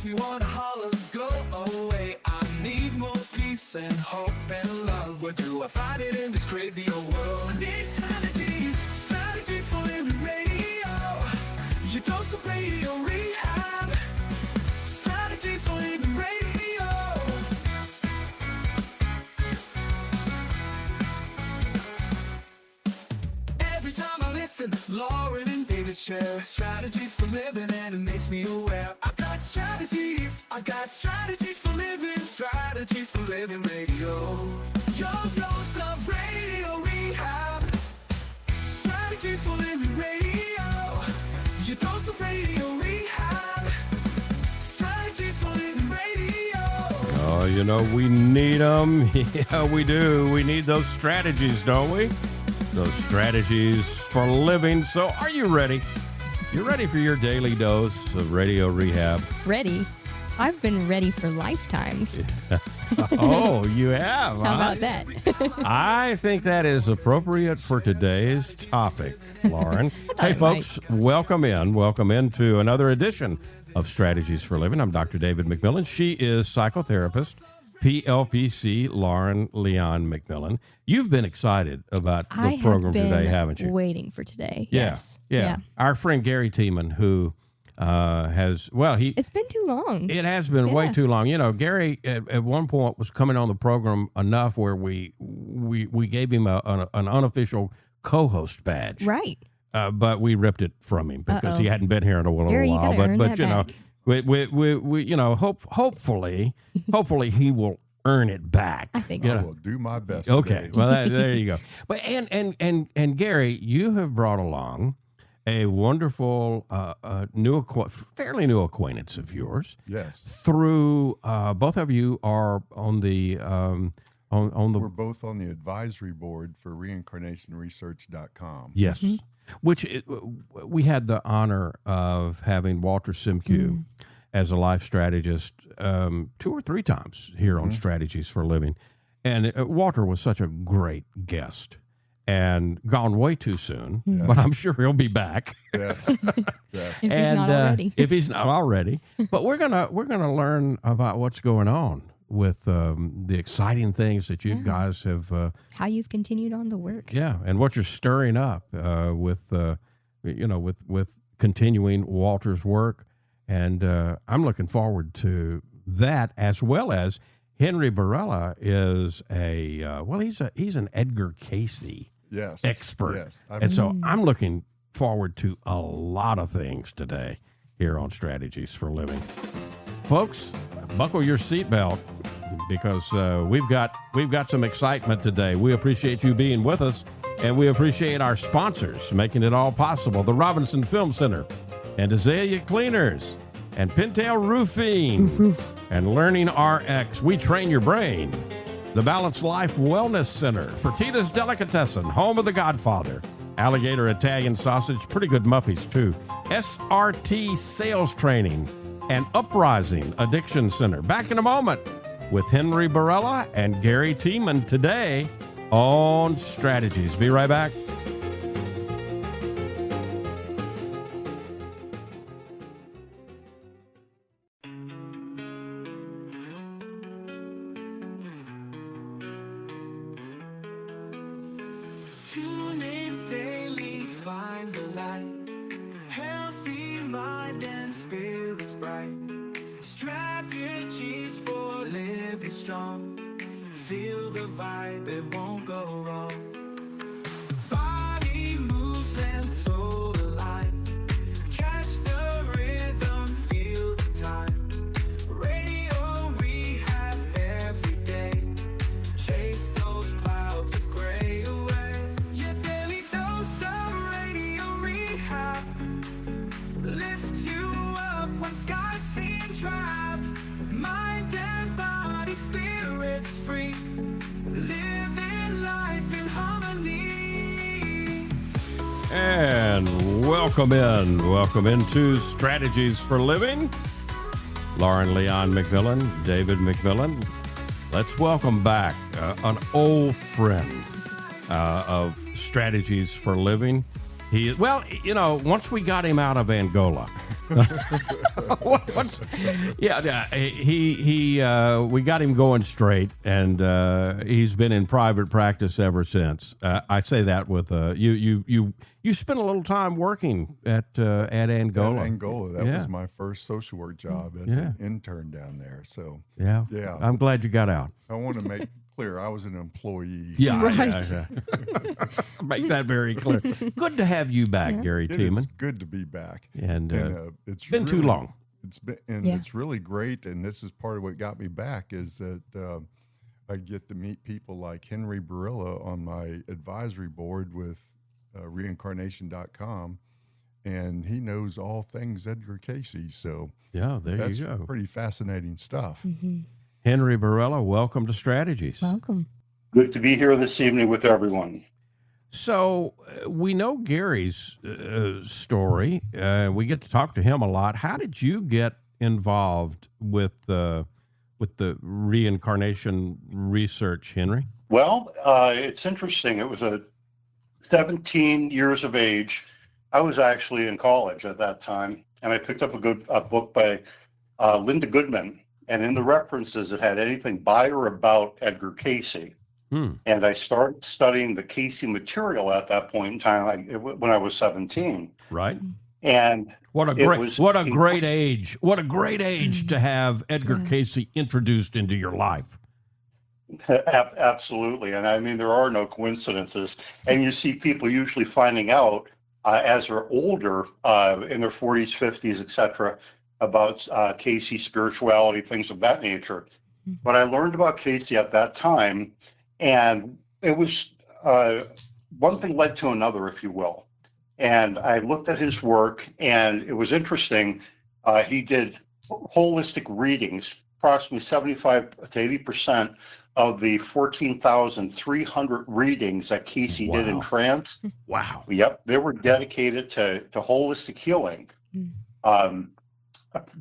makes me wanna holler, go away. I need more peace and hope and love. Where do I find it in this crazy old world? I need strategies, strategies for living radio. Your dose of radio rehab. Strategies for living radio. Every time I listen, Lauren and David share strategies for living, and it makes me aware. I've got strategies for living, strategies for living radio. Your dose of radio rehab. Strategies for living radio. Your dose of radio rehab. Strategies for living radio. Oh, you know, we need them. Yeah, we do. We need those strategies, don't we? Those strategies for living. So are you ready? You ready for your daily dose of radio rehab? Ready? I've been ready for lifetimes. Oh, you have? How about that? I think that is appropriate for today's topic, Lauren. Hey, folks, welcome into another edition of Strategies for Living. I'm Dr. David McMillian. She is psychotherapist, PLPC Lauren Leon McMillian. You've been excited about the program today, haven't you? Waiting for today. Yeah, Yes. yeah. Our friend Gary Tiemann, who it's been too long. It has been way too long. You know, Gary at one point was coming on the program enough where we gave him an unofficial co-host badge. Right. But we ripped it from him because he hadn't been here in a little Gary, while. you gotta earn But that you know, we you know, hopefully he will earn it back. I think I will do my best. Okay. Today. Well, there you go. But and Gary, you have brought along a wonderful, fairly new acquaintance of yours. Yes. Through both of you are on the We're both on the advisory board for Reincarnation.info. Yes. Mm-hmm. Which we had the honor of having Walter Semkiw as a life strategist 2 or 3 times here on Strategies for Living. And Walter was such a great guest and gone way too soon, but I'm sure he'll be back. Yes. Yes. If he's not already. If he's not already. But we're gonna learn about what's going on with the exciting things that you guys have. How you've continued on the work. Yeah, and what you're stirring up with continuing Walter's work. And I'm looking forward to that, as well as Henry Bieryla is he's an Edgar Cayce expert. Yes. And so I'm looking forward to a lot of things today here on Strategies for Living. Folks, buckle your seatbelt because we've got some excitement today. We appreciate you being with us, and we appreciate our sponsors making it all possible. The Robinson Film Center and Azalea Cleaners and Pintail Roofing and Learning RX. We train your brain. The Balanced Life Wellness Center, Fertitta's Delicatessen, home of the Godfather, Alligator Italian Sausage, pretty good muffies too, SRT Sales Training, and Uprising Addiction Center. Back in a moment with Henry Bieryla and Gary Tiemann today on Strategies. Be right back. Tune in daily, find the light. Healthy mind and spirits bright. Strategies for living strong. Feel the vibe, it won't go wrong. Body moves and soul align. Catch the rhythm, feel the time. Radio rehab every day. Chase those clouds of gray away. Your daily dose of radio rehab. Lift you up when skies seem drab. Mind and body, spirits free. Living life in harmony. And welcome into Strategies for Living. Lauren Leon McMillian, David McMillian. Let's welcome back an old friend of Strategies for Living, Well, once we got him out of Angola, we got him going straight, and he's been in private practice ever since. I say that with you spent a little time working at Angola. At Angola, that was my first social work job as an intern down there. So yeah, I'm glad you got out. I want to make clear I was an employee. Yeah, right. yeah. Make that very clear. Good to have you back, Gary Tiemann. It's good to be back, and it's been really, too long. It's really great, and this is part of what got me back is that I get to meet people like Henry Bieryla on my advisory board with Reincarnation.info, and he knows all things Edgar Cayce. So that's you go. Pretty fascinating stuff. Mm-hmm. Henry Bieryla, welcome to Strategies. Welcome. Good to be here this evening with everyone. So we know Gary's story. We get to talk to him a lot. How did you get involved with the reincarnation research, Henry? Well, it's interesting. It was 17 years of age. I was actually in college at that time, and I picked up a book by Linda Goodman. And in the references, it had anything by or about Edgar Cayce. And I started studying the Cayce material at that point in time, when I was 17. Right. And what a great age! What a great age to have Edgar Cayce introduced into your life. Absolutely, and I mean there are no coincidences. And you see people usually finding out as they're older, in their 40s, 50s, etc., about Cayce spirituality, things of that nature. But I learned about Cayce at that time, and it was one thing led to another, if you will. And I looked at his work, and it was interesting. He did holistic readings, approximately 75 to 80% of the 14,300 readings that Cayce did in trance. Wow. Yep, they were dedicated to holistic healing.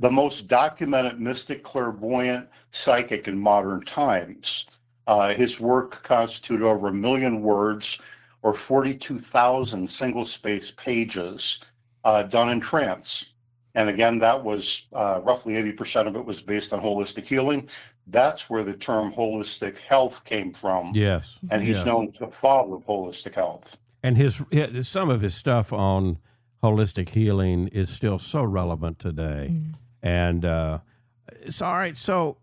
The most documented mystic, clairvoyant, psychic in modern times. His work constituted over 1 million words or 42,000 single-space pages done in trance. And again, that was roughly 80% of it was based on holistic healing. That's where the term holistic health came from. Yes. And he's known as the father of holistic health. And some of his stuff on holistic healing is still so relevant today. And it's all right. So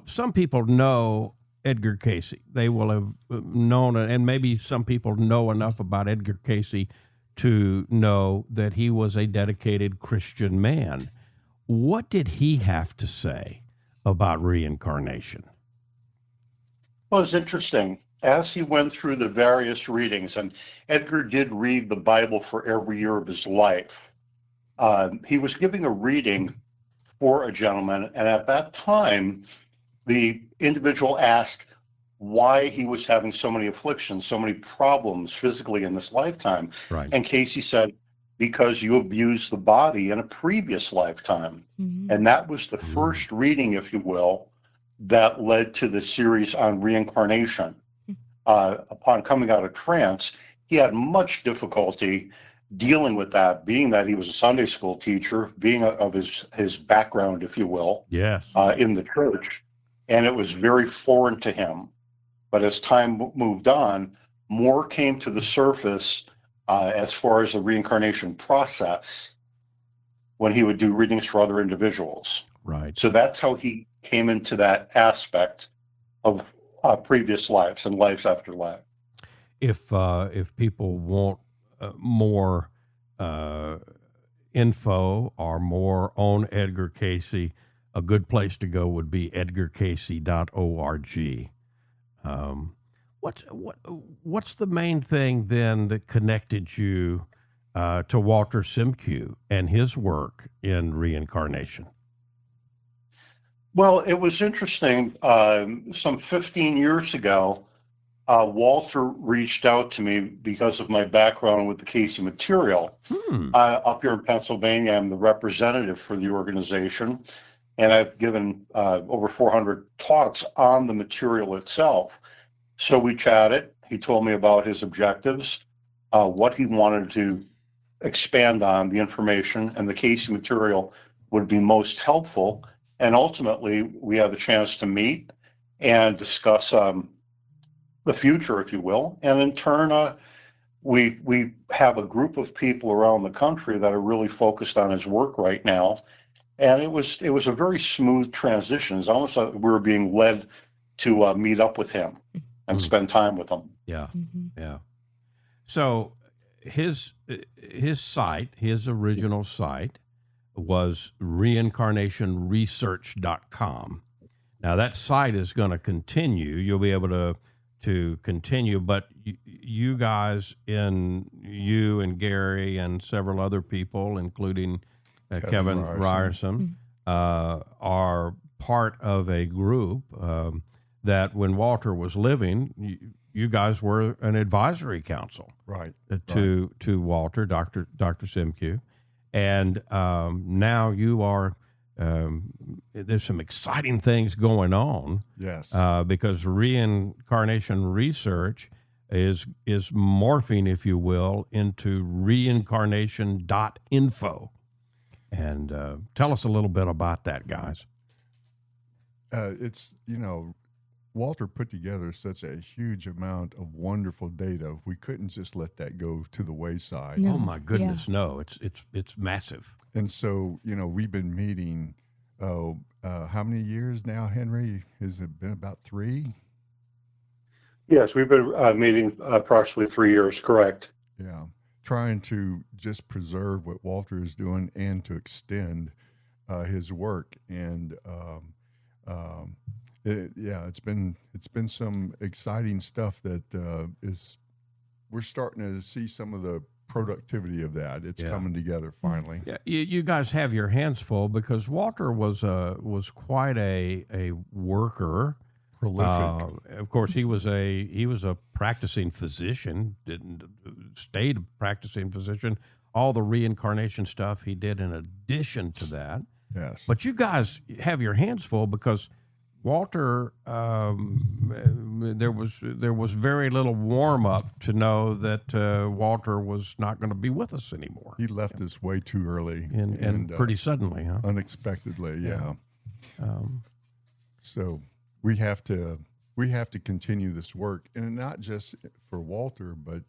some people know Edgar Cayce. They will have known it, and maybe some people know enough about Edgar Cayce to know that he was a dedicated Christian man. What did he have to say about reincarnation? Well, it's interesting. As he went through the various readings, and Edgar did read the Bible for every year of his life, he was giving a reading for a gentleman, and at that time, the individual asked why he was having so many afflictions, so many problems physically in this lifetime. Right. And Cayce said, because you abused the body in a previous lifetime. And that was the first reading, if you will, that led to the series on reincarnation. Upon coming out of trance, he had much difficulty dealing with that, being that he was a Sunday school teacher, being of his background, if you will, yes, in the church. And it was very foreign to him. But as time moved on, more came to the surface as far as the reincarnation process when he would do readings for other individuals. Right. So that's how he came into that aspect of previous lives and lives after life. If people want more info or more on Edgar Cayce, a good place to go would be edgarcayce.org. What's the main thing then that connected you to Walter Semkiw and his work in reincarnation? Well, it was interesting. Some 15 years ago, Walter reached out to me because of my background with the Cayce material. Up here in Pennsylvania, I'm the representative for the organization, and I've given over 400 talks on the material itself. So we chatted. He told me about his objectives. what he wanted to expand on, the information and the Cayce material would be most helpful. And ultimately, we have the chance to meet and discuss the future, if you will. And in turn, we have a group of people around the country that are really focused on his work right now. And it was a very smooth transition. It's almost like we were being led to meet up with him and spend time with him. Yeah, yeah. So his site, his original site, was reincarnationresearch.com. Now that site is going to continue. You'll be able to continue, but you guys, you and Gary and several other people, including Kevin Ryerson, are part of a group that when Walter was living, you guys were an advisory council, Right. To Walter, Dr. Semkiw, and now you are. There's some exciting things going on. Yes. Because reincarnation research is morphing, if you will, into Reincarnation.info. And tell us a little bit about that, guys. It's, Walter put together such a huge amount of wonderful data. We couldn't just let that go to the wayside. No. Oh my goodness, Yeah. no! It's massive. And so, we've been meeting, how many years now, Henry? Has it been about 3? Yes, we've been meeting approximately 3 years, correct. Yeah. Trying to just preserve what Walter is doing and to extend his work. And it's been some exciting stuff that we're starting to see some of the productivity of that. It's coming together finally. Yeah, you guys have your hands full because Walter was quite a worker. Prolific. Of course, he was a practicing physician. Stayed a practicing physician. All the reincarnation stuff he did in addition to that. Yes. But you guys have your hands full because Walter, there was very little warm up to know that Walter was not going to be with us anymore. He left us way too early And pretty suddenly, huh? unexpectedly. Yeah. So we have to continue this work, and not just for Walter, but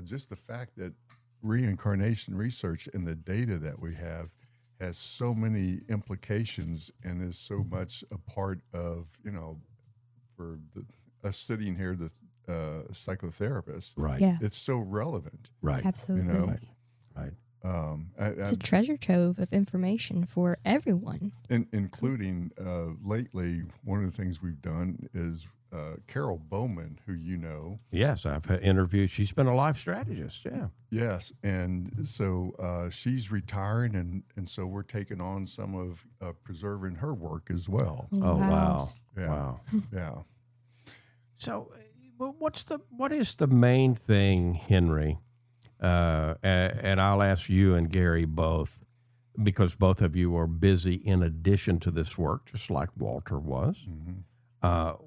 just the fact that reincarnation research and the data that we have has so many implications and is so much a part of, for us sitting here, the psychotherapist. Right. Yeah, It's so relevant. Right. absolutely. Right. It's a treasure trove of information for everyone. Including lately, one of the things we've done is Carol Bowman, who you know. Yes, I've interviewed. She's been a life strategist. Yeah. Yes, and so she's retiring, and so we're taking on some of preserving her work as well. Oh wow. Yeah. Wow. Yeah. So, what is the main thing, Henry? And I'll ask you and Gary both, because both of you are busy in addition to this work, just like Walter was. Mm-hmm.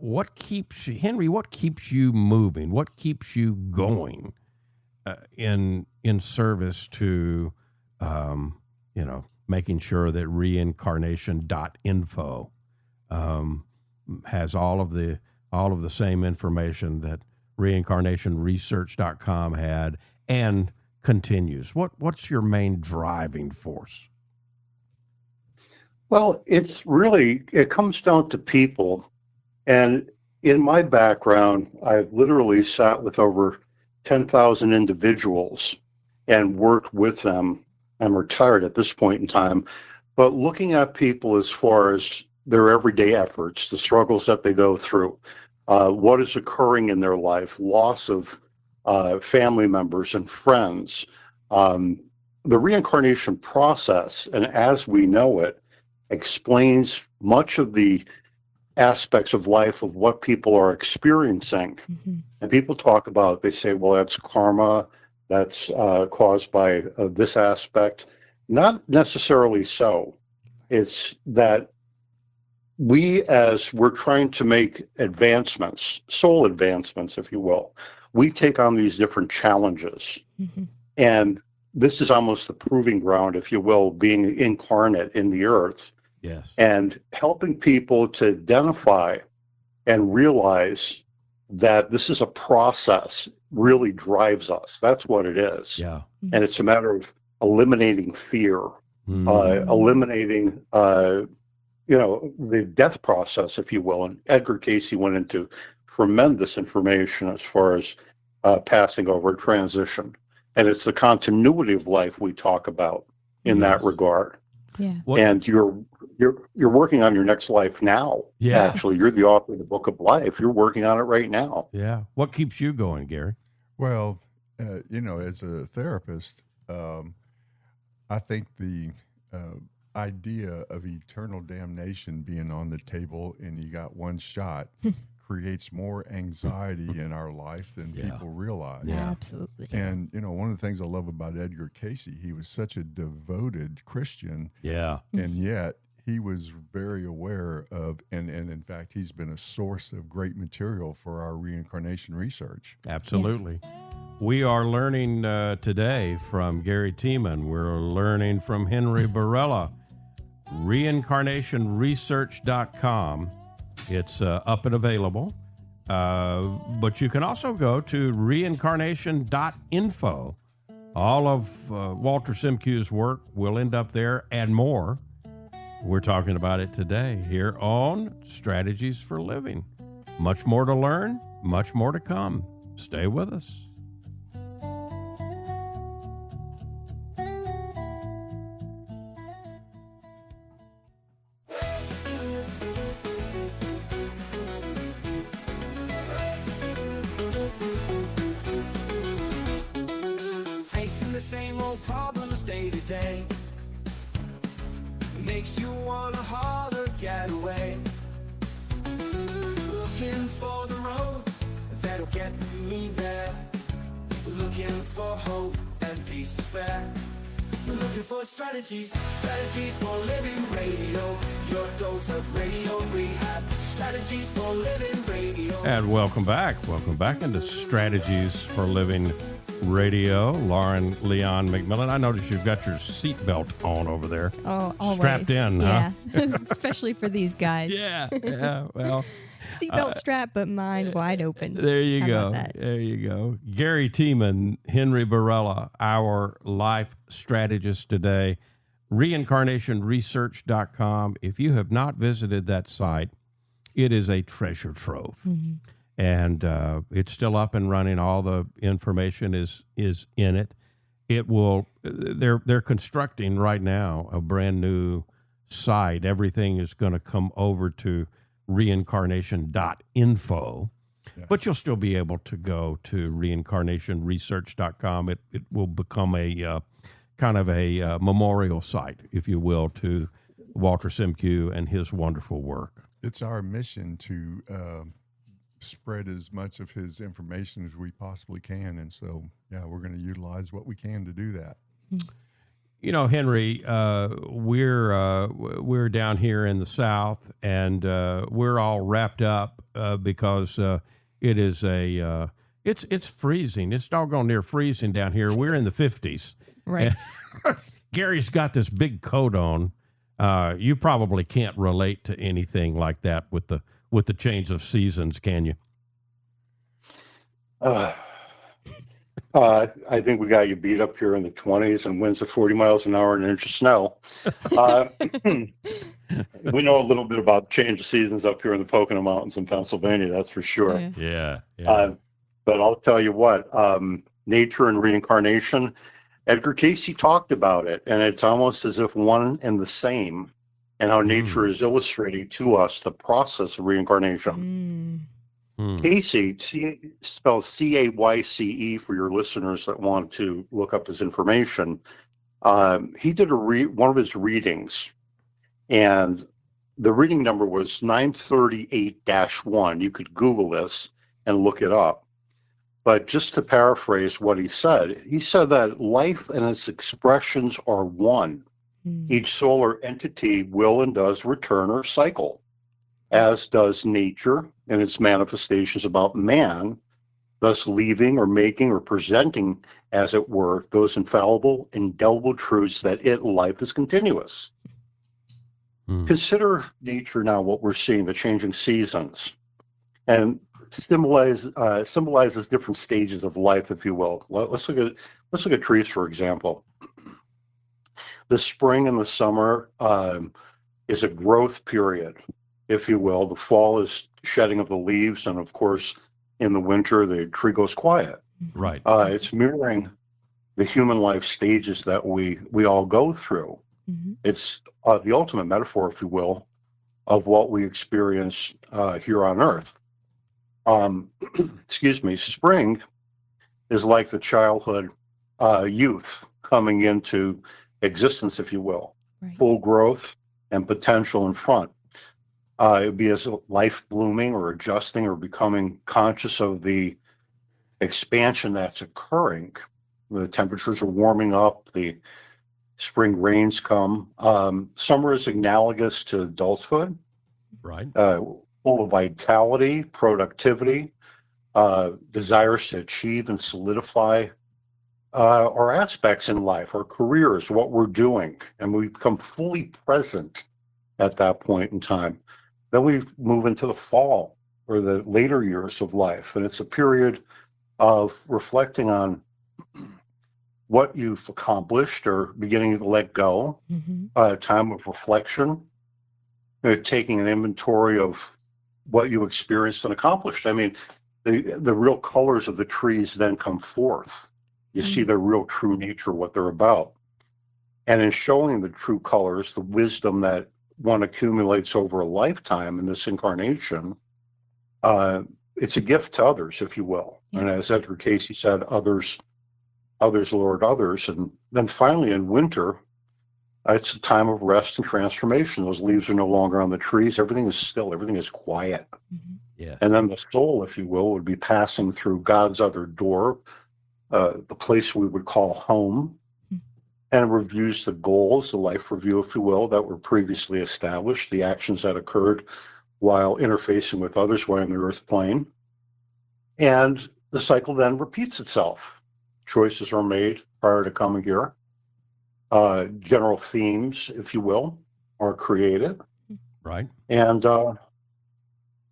What keeps you, Henry? What keeps you moving? What keeps you going in service to, making sure that Reincarnation.info has all of the same information that Reincarnationresearch.com had and continues? What's your main driving force? Well, it comes down to people. And in my background, I've literally sat with over 10,000 individuals and worked with them. I'm retired at this point in time, but looking at people as far as their everyday efforts, the struggles that they go through, what is occurring in their life, loss of family members and friends, the reincarnation process, and as we know it, explains much of the aspects of life of what people are experiencing. Mm-hmm. And people talk about, they say, well, that's karma, that's caused by this aspect. Not necessarily so. It's that we're trying to make advancements, soul advancements, if you will. we take on these different challenges. Mm-hmm. And this is almost the proving ground, if you will, being incarnate in the earth Yes. and helping people to identify and realize that this is a process really drives us. That's what it is. Yeah. And it's a matter of eliminating fear, eliminating, the death process, if you will. And Edgar Cayce went into tremendous information as far as passing over transition. And it's the continuity of life we talk about in that regard. Yeah. And you're working on your next life now. Yeah. Actually, you're the author of the book of life. You're working on it right now. Yeah. What keeps you going, Gary? Well, as a therapist, I think the idea of eternal damnation being on the table and you got one shot creates more anxiety in our life than people realize. Yeah, absolutely. And, one of the things I love about Edgar Cayce, he was such a devoted Christian. Yeah. And yet he was very aware of, and in fact, he's been a source of great material for our reincarnation research. Absolutely. We are learning today from Gary Tiemann. We're learning from Henry Bieryla. Reincarnationresearch.com. It's up and available. But you can also go to Reincarnation.info. All of Walter Semkiw's work will end up there and more. We're talking about it today here on Strategies for Living. Much more to learn, much more to come. Stay with us. Facing the same old problems day to day makes you wanna holler, get away. Looking for the road that'll get me there. Looking for hope and peace to spare. Looking for strategies for living radio. Your dose of radio rehab. Strategies for living radio. And welcome back. Welcome back into Strategies for Living Radio. Lauren Leon McMillian. I noticed you've got your seatbelt on over there. Oh, always. Strapped in, yeah. huh? Especially for these guys. Yeah. Well, Seatbelt strap, but mine wide open. there you How go. about that? There you go. Gary Tiemann, Henry Bieryla, our life strategist today. Reincarnationresearch.com. If you have not visited that site, it is a treasure trove. Mm-hmm. And it's still up and running. All the information is in it. It will. They're constructing right now a brand new site. Everything is going to come over to Reincarnation.info, but you'll still be able to go to Reincarnationresearch.com. It will become a kind of a memorial site, if you will, to Walter Semkiw and his wonderful work. It's our mission to spread as much of his information as we possibly can. And so, we're going to utilize what we can to do that. You know, Henry, we're down here in the South, and we're all wrapped up because it is it's freezing. It's doggone near freezing down here. We're in the 50s. Right. Gary's got this big coat on. You probably can't relate to anything like that with the change of seasons, can you? I think we got you beat up here in the 20s and winds of 40 miles an hour and an inch of snow. We know a little bit about change of seasons up here in the Pocono Mountains in Pennsylvania, that's for sure. Yeah. Yeah. But I'll tell you what, nature and reincarnation, Edgar Cayce talked about it, and it's almost as if one and the same, and how nature is illustrating to us the process of reincarnation. Cayce, spelled Cayce for your listeners that want to look up his information. He did one of his readings, and the reading number was 938-1. You could Google this and look it up. But just to paraphrase what he said that life and its expressions are one. Each solar entity will and does return or cycle, as does nature and its manifestations about man, thus leaving or making or presenting, as it were, those infallible, indelible truths that life is continuous. Consider nature now, what we're seeing, the changing seasons, and symbolizes different stages of life, if you will. Let's look at trees, for example. The spring and the summer is a growth period, if you will. The fall is shedding of the leaves, and of course, in the winter, the tree goes quiet. Right. It's mirroring the human life stages that we all go through. It's the ultimate metaphor, if you will, of what we experience here on Earth. Excuse me. Spring is like the childhood youth coming into existence, if you will, Right. full growth and potential in front. It would be as life blooming or adjusting or becoming conscious of the expansion that's occurring. The temperatures are warming up, the spring rains come. Summer is analogous to adulthood, Right. full of vitality, productivity, desires to achieve and solidify our aspects in life, our careers, what we're doing, and we become fully present at that point in time. Then we move into the fall or the later years of life, and it's a period of reflecting on what you've accomplished or beginning to let go, a time of reflection, taking an inventory of what you experienced and accomplished. I mean, the real colors of the trees then come forth. You see their real true nature, what they're about. And in showing the true colors, the wisdom that one accumulates over a lifetime in this incarnation, it's a gift to others, if you will. Yeah. And as Edgar Cayce said, others lord others. And then finally in winter, it's a time of rest and transformation. Those leaves are no longer on the trees. Everything is still, everything is quiet. Yes. And then the soul, if you will, would be passing through God's other door, the place we would call home, and reviews the goals, the life review, if you will, that were previously established, the actions that occurred while interfacing with others while on the earth plane. And the cycle then repeats itself. Choices are made prior to coming here. General themes, if you will, are created. Right. And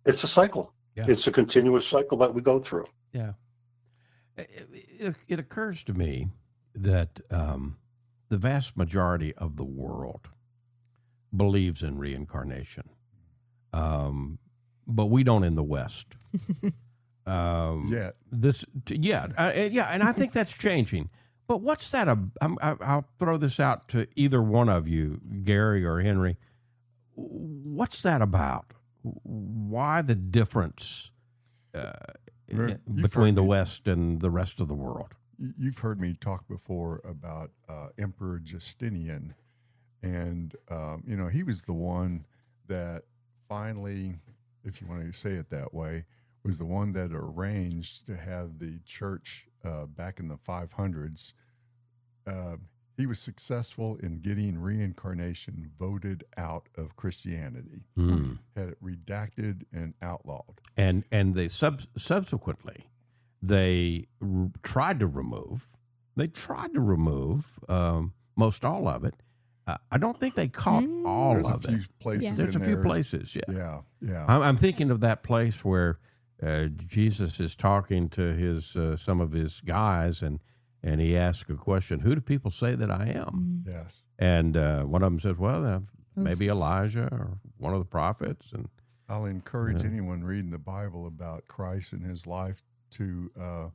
it's a cycle. Yeah. It's a continuous cycle that we go through. Yeah. It occurs to me that the vast majority of the world believes in reincarnation, but we don't in the West. Yet. And I think that's changing. But what's that? I'll throw this out to either one of you, Gary or Henry. What's that about? Why the difference between the West and the rest of the world? You've heard me talk before about Emperor Justinian, and he was the one that finally, if you want to say it that way, was the one that arranged to have the church back in the 500s. He was successful in getting reincarnation voted out of Christianity, had it redacted and outlawed. And they subsequently they tried to remove most all of it. I don't think they caught all There's of a few it. places. There's in a few there. places. Yeah. I'm thinking of that place where Jesus is talking to his some of his guys, and he asks a question: "Who do people say that I am?" Yes. And one of them says, "Well, maybe Elijah or one of the prophets." And I'll encourage anyone reading the Bible about Christ and his life to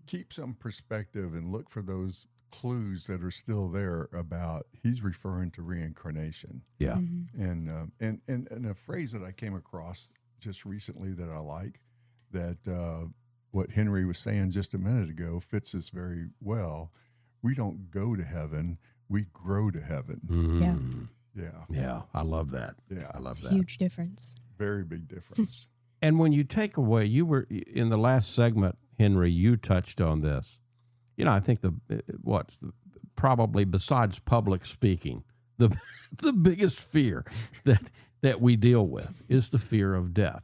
keep some perspective and look for those clues that are still there about he's referring to reincarnation. yeah, And a phrase that I came across just recently that I like, that what Henry was saying just a minute ago fits us very well. We don't go to heaven, we grow to heaven. Yeah. I love that. Yeah. I love It's a that. huge difference. Very big difference. And when you take away, you were in the last segment, Henry, you touched on this. I think probably besides public speaking, the biggest fear that we deal with is the fear of death.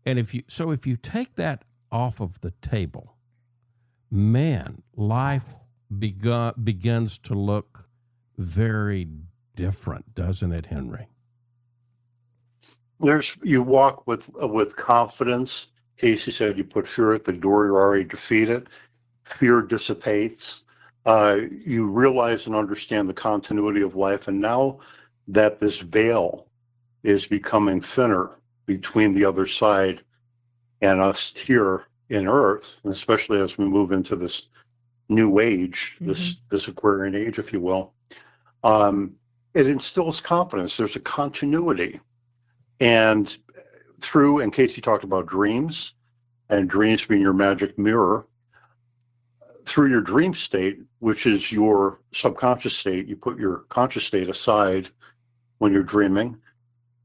And if you take that off of the table, man, life begins to look very different, doesn't it, Henry? You walk with confidence. Casey said you put fear at the door, you're already defeated. Fear dissipates. You realize and understand the continuity of life. And now that this veil is becoming thinner between the other side and us here in Earth, and especially as we move into this new age, this Aquarian age, if you will, it instills confidence. There's a continuity. And Casey talked about dreams, and dreams being your magic mirror. Through your dream state, which is your subconscious state, you put your conscious state aside when you're dreaming,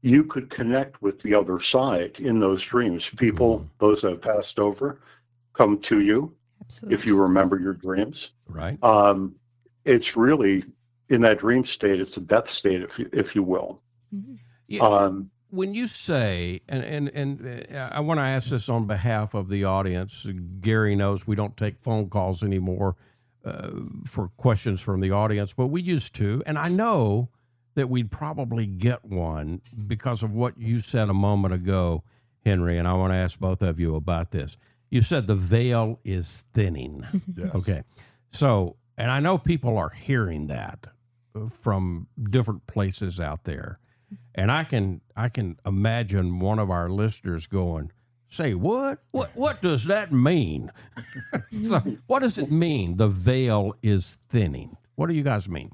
you could connect with the other side in those dreams. People, those that have passed over, come to you. Absolutely. If you remember your dreams. Right. It's really, in that dream state, it's a death state, if you will. Mm-hmm. Yeah. When you say, and I want to ask this on behalf of the audience, Gary knows we don't take phone calls anymore for questions from the audience, but we used to, and I know that we'd probably get one because of what you said a moment ago, Henry, and I want to ask both of you about this. You said the veil is thinning. Yes. Okay. So, and I know people are hearing that from different places out there. And I can imagine one of our listeners going, "Say what? What does that mean?" So, what does it mean? The veil is thinning. What do you guys mean?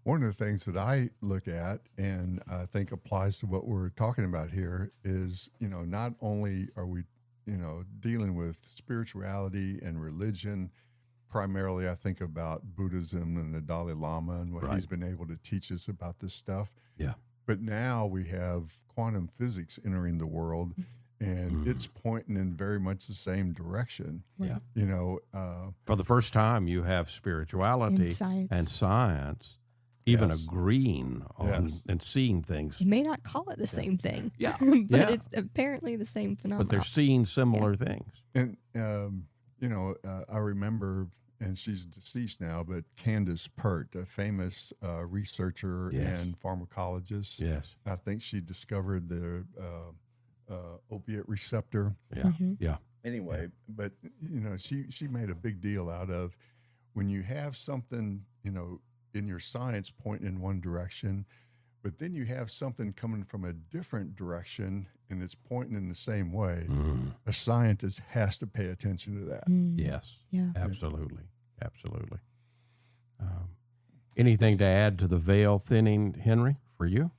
One of the things that I look at and I think applies to what we're talking about here is, not only are we, dealing with spirituality and religion. Primarily, I think about Buddhism and the Dalai Lama and what he's been able to teach us about this stuff. Yeah. But now we have quantum physics entering the world, and it's pointing in very much the same direction. Yeah. For the first time, you have spirituality and science even agreeing on and seeing things. You may not call it the same thing. Yeah. But it's apparently the same phenomenon. But they're seeing similar things. And, I remember, and she's deceased now, but Candace Pert, a famous researcher and pharmacologist. Yes. I think she discovered the opiate receptor. Yeah. Yeah. Anyway, but, she made a big deal out of when you have something, in your science pointing in one direction, but then you have something coming from a different direction and it's pointing in the same way, a scientist has to pay attention to that. Yes. Yeah. Absolutely. Absolutely. Anything to add to the veil thinning, Henry, for you?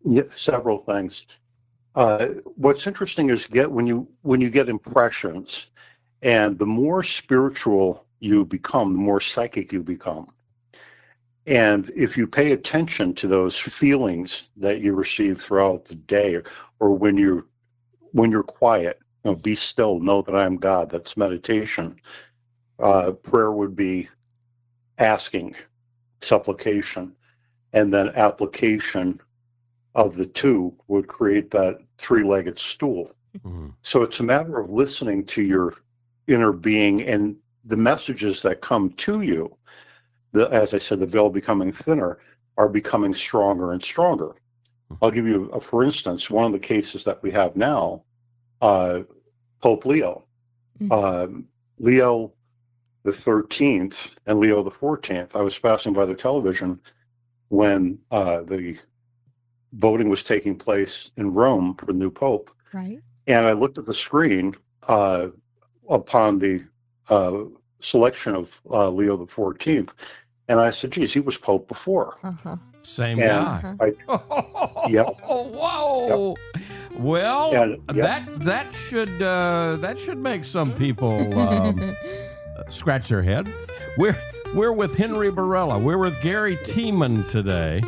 Yeah, several things. What's interesting is when you get impressions, and the more spiritual you become, the more psychic you become. And if you pay attention to those feelings that you receive throughout the day, or when you're quiet, be still, know that I am God. That's meditation. Prayer would be asking, supplication, and then application of the two would create that three-legged stool. Mm-hmm. So it's a matter of listening to your inner being and the messages that come to you. As I said, the veil becoming thinner are becoming stronger and stronger. I'll give you, for instance, one of the cases that we have now, Pope Leo. Leo the 13th and Leo the 14th. I was passing by the television when the voting was taking place in Rome for the new Pope. Right. And I looked at the screen upon the selection of Leo the 14th, and I said, geez, he was Pope before. Same guy. Yep. Whoa. Yep. Well, that should make some people scratch their head. We're with Henry Bieryla. We're with Gary Tiemann today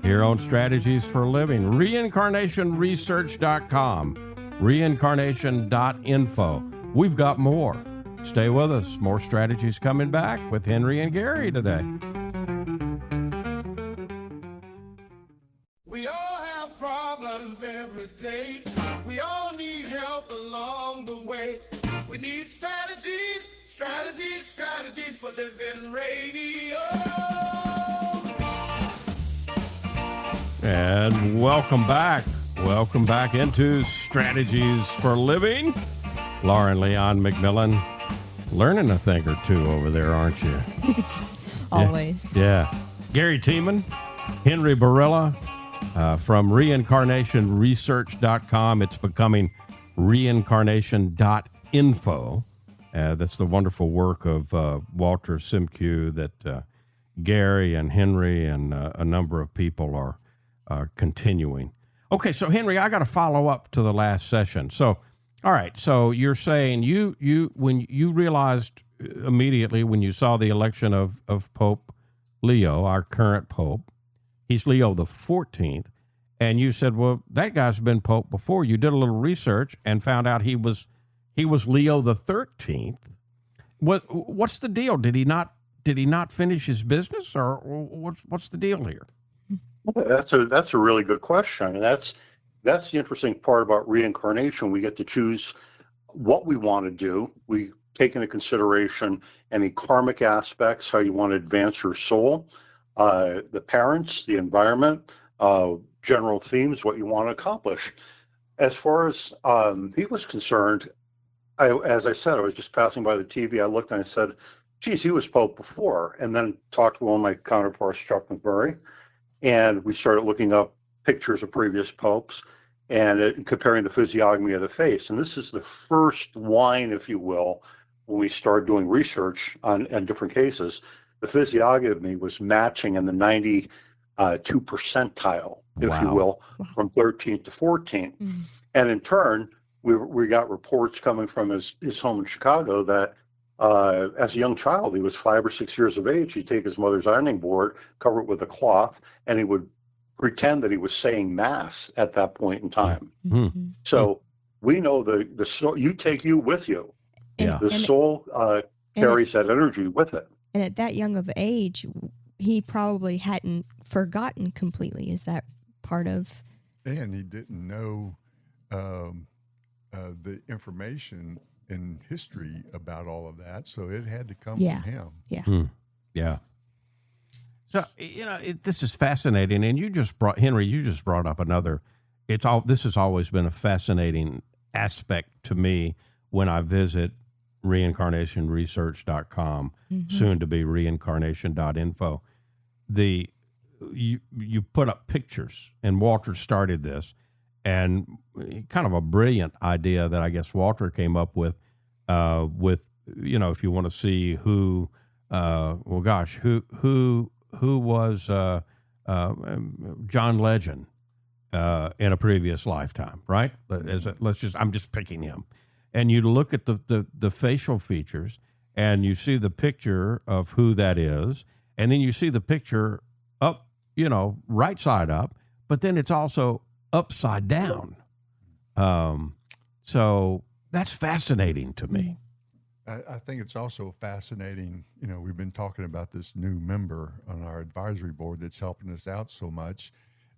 here on Strategies for Living. Reincarnationresearch.com. Reincarnation.info. We've got more. Stay with us. More strategies coming back with Henry and Gary today. We all have have problems every day. We all need help along the way. We need strategies, strategies, strategies for living radio. And welcome back. Welcome back into Strategies for Living. Lauren Leon McMillian, learning a thing or two over there, aren't you? Always. Yeah. Gary Tiemann, Henry Bieryla from Reincarnation.research.com. It's becoming Reincarnation.info. That's the wonderful work of Walter Semkiw that Gary and Henry and a number of people are continuing. Okay, so Henry, I got to follow up to the last session. So, all right, so you're saying you when you realized immediately when you saw the election of Pope Leo, our current Pope, he's Leo the 14th, and you said, well, that guy's been Pope before. You did a little research and found out he was Leo the 13th. What's the deal? Did he not finish his business, or what's the deal here? That's a really good question. And that's the interesting part about reincarnation. We get to choose what we want to do. We take into consideration any karmic aspects, how you want to advance your soul, the parents, the environment, general themes, what you want to accomplish. As far as he was concerned, as I said, I was just passing by the TV. I looked and I said, geez, he was Pope before. And then talked to one of my counterparts, Chuck McMurray. And we started looking up pictures of previous popes and comparing the physiognomy of the face. And this is the first line, if you will, when we started doing research on different cases. The physiognomy was matching in the 92 percentile, if you will, from 13th to 14th. Mm-hmm. And in turn, we got reports coming from his home in Chicago that as a young child, he was 5 or 6 years of age. He'd take his mother's ironing board, cover it with a cloth, and he would pretend that he was saying mass at that point in time. Mm-hmm. So we know the soul, you take you with you. Yeah. The soul carries that energy with it. And at that young of age, he probably hadn't forgotten completely. Is that part of? And he didn't know the information in history about all of that, so it had to come from him. Yeah. Yeah. So, this is fascinating, and Henry, you just brought up another, this has always been a fascinating aspect to me when I visit reincarnationresearch.com, soon to be reincarnation.info. You put up pictures, and Walter started this, and kind of a brilliant idea that I guess Walter came up with, if you want to see who was John Legend in a previous lifetime, right? I'm just picking him. And you look at the facial features, and you see the picture of who that is, and then you see the picture up, right side up, but then it's also upside down. So that's fascinating to me. I think it's also fascinating. We've been talking about this new member on our advisory board that's helping us out so much.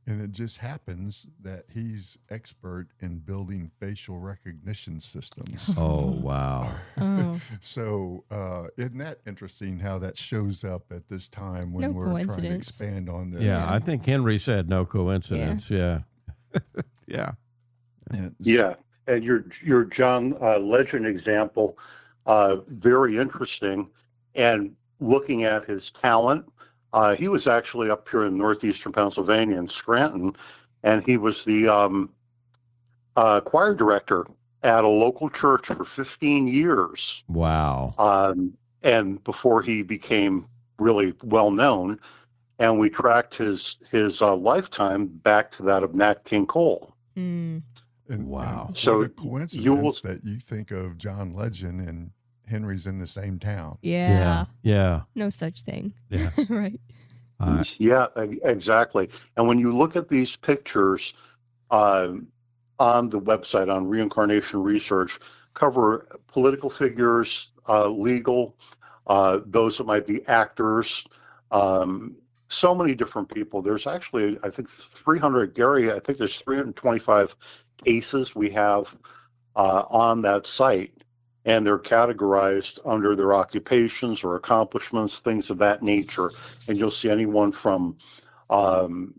And it just happens that he's expert in building facial recognition systems. Oh, wow. So isn't that interesting how that shows up at this time when we're trying to expand on this? Yeah, I think Henry said no coincidence. Yeah. Yeah. Yeah. And your John Legend example, very interesting. And looking at his talent, he was actually up here in northeastern Pennsylvania in Scranton, and he was the choir director at a local church for 15 years. Wow. And before he became really well known, and we tracked his lifetime back to that of Nat King Cole. And, wow. And so the coincidence that you think of John Legend and Henry's in the same town. Yeah. Yeah. No such thing. Yeah. Right. Yeah, exactly. And when you look at these pictures on the website, on Reincarnation Research, cover political figures, legal, those that might be actors, so many different people. There's actually, I think, 300, Gary, I think there's 325 cases we have on that site, and they're categorized under their occupations or accomplishments, things of that nature. And you'll see anyone from Barack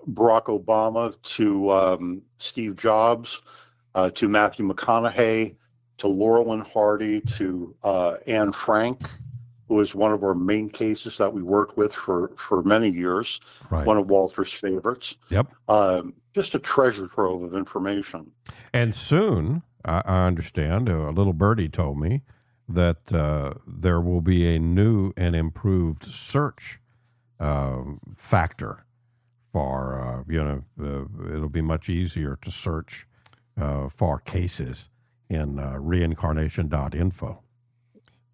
Obama to Steve Jobs to Matthew McConaughey to Laurel and Hardy to Anne Frank, who was one of our main cases that we worked with for many years, Right. one of Walter's favorites. Yep. Just a treasure trove of information. And soon, I understand, a little birdie told me that there will be a new and improved search factor for, it'll be much easier to search for cases in Reincarnation.info.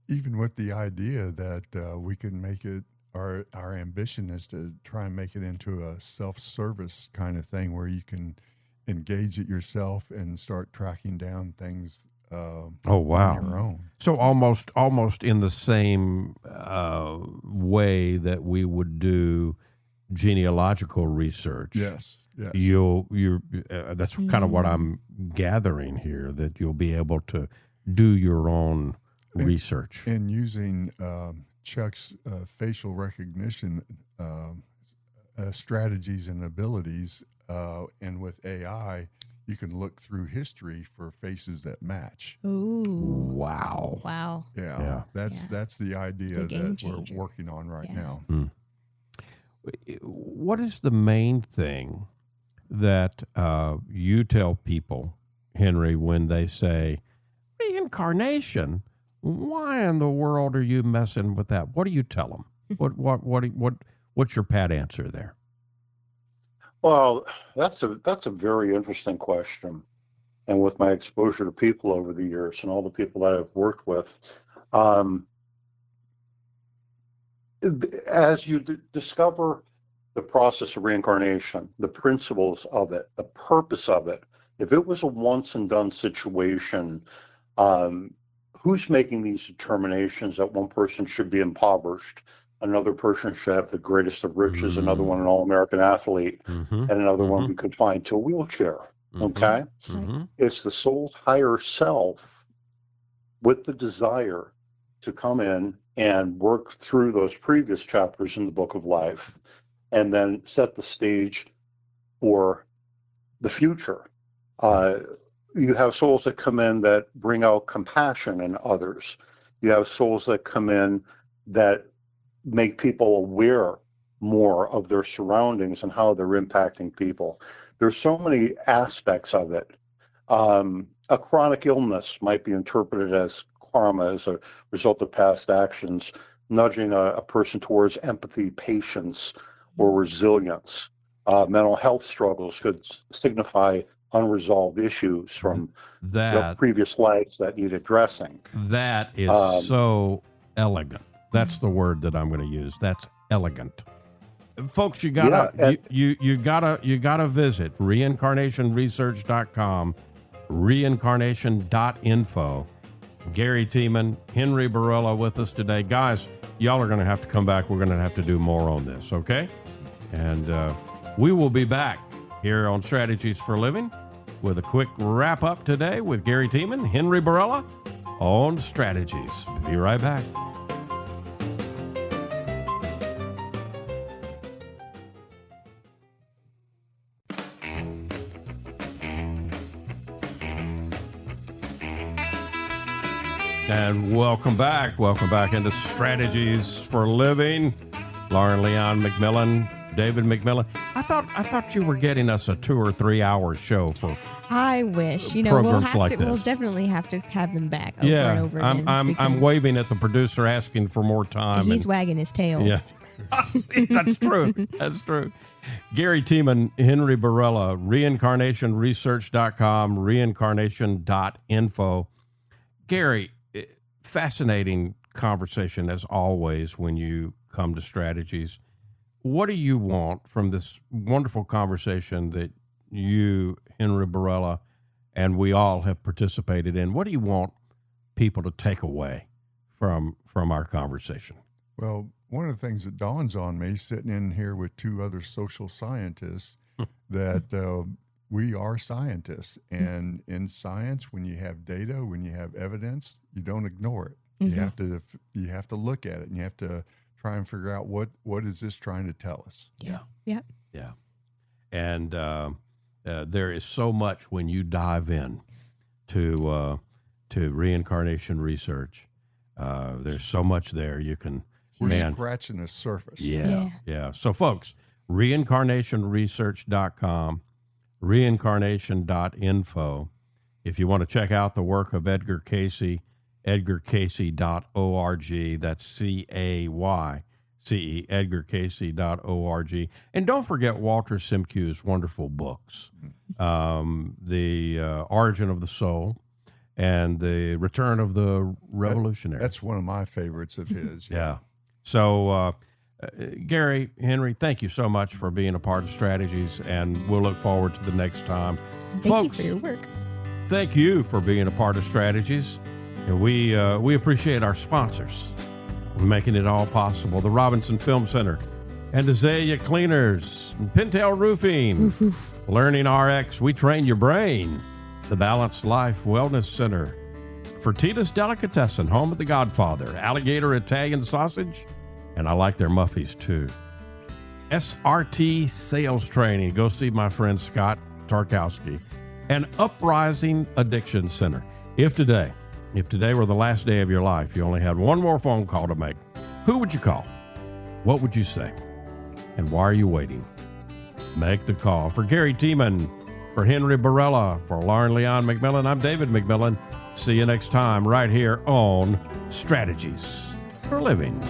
Even with the idea that we can make it, our ambition is to try and make it into a self-service kind of thing where you can engage it yourself and start tracking down things Oh, wow. on your own. So almost in the same way that we would do genealogical research. Yes, yes. You're that's kind of what I'm gathering here, that you'll be able to do your own research. And using Chuck's facial recognition strategies and abilities, and with AI, you can look through history for faces that match. Ooh. Wow. Wow. Yeah, that's the idea It's a game that changer. we're working on right now. What is the main thing that you tell people, Henry, when they say reincarnation? Why in the world are you messing with that? What do you tell them? What's your pat answer there? Well, that's a very interesting question. And with my exposure to people over the years and all the people that I've worked with, as you discover the process of reincarnation, the principles of it, the purpose of it, if it was a once and done situation, who's making these determinations that one person should be impoverished, another person should have the greatest of riches, another one an all-American athlete, and another one we could find to a wheelchair? Okay? It's the soul's higher self with the desire to come in and work through those previous chapters in the book of life and then set the stage for the future. You have souls that come in that bring out compassion in others. You have souls that come in that make people aware more of their surroundings and how they're impacting people. There's so many aspects of it. A chronic illness might be interpreted as karma, as a result of past actions, nudging a person towards empathy, patience, or resilience. Mental health struggles could signify unresolved issues from previous lives that need addressing. That is so elegant. That's the word that I'm going to use. That's elegant. Folks, you gotta you gotta visit reincarnationresearch.com, reincarnation.info. Gary Tiemann, Henry Bieryla with us today. Guys, y'all are going to have to come back. We're going to have to do more on this, okay? And we will be back here on Strategies for Living with a quick wrap up today with Gary Tiemann, Henry Bieryla on Strategies. Be right back. And welcome back. Welcome back into Strategies for Living. Lauren Leon McMillian, David McMillian. I thought you were getting us a 2 or 3 hour show for. I wish. Programs like this. We'll definitely have to have them back over and over again. I'm waving at the producer asking for more time. He's wagging his tail. Yeah. That's true. That's true. Gary Tiemann, Henry Bieryla, reincarnationresearch.com, reincarnation.info. Gary, fascinating conversation as always when you come to Strategies. What do you want from this wonderful conversation that you, Henry Bieryla, and we all have participated in? What do you want people to take away from our conversation? Well, one of the things that dawns on me sitting in here with two other social scientists that we are scientists. And in science, when you have data, when you have evidence, you don't ignore it. You have to look at it, and you have to try and figure out what is this trying to tell us. Yeah. And there is so much when you dive in to reincarnation research. There's so much there you can. We're scratching the surface. Yeah. So, folks, reincarnationresearch.com, reincarnation.info. If you want to check out the work of Edgar Cayce, edgarcayce.org. That's CAYCE, edgarcayce.org. And don't forget Walter Semkiw's wonderful books, The Origin of the Soul and The Return of the Revolutionary. That's one of my favorites of his. Yeah. So, Gary, Henry, thank you so much for being a part of Strategies, and we'll look forward to the next time. Thank you for your work. Thank you for being a part of Strategies. And we appreciate our sponsors for making it all possible. The Robinson Film Center and Azalea Cleaners, and Pintail Roofing, Learning RX, We Train Your Brain, the Balanced Life Wellness Center, Fertitas Delicatessen, home of the Godfather, Alligator Italian Sausage, and I like their Muffies too. SRT Sales Training, go see my friend Scott Tarkowski, and Uprising Addiction Center. If today were the last day of your life, you only had one more phone call to make, who would you call? What would you say? And why are you waiting? Make the call. For Gary Tiemann, for Henry Bieryla, for Lauren Leon McMillian, I'm David McMillian. See you next time right here on Strategies for Living.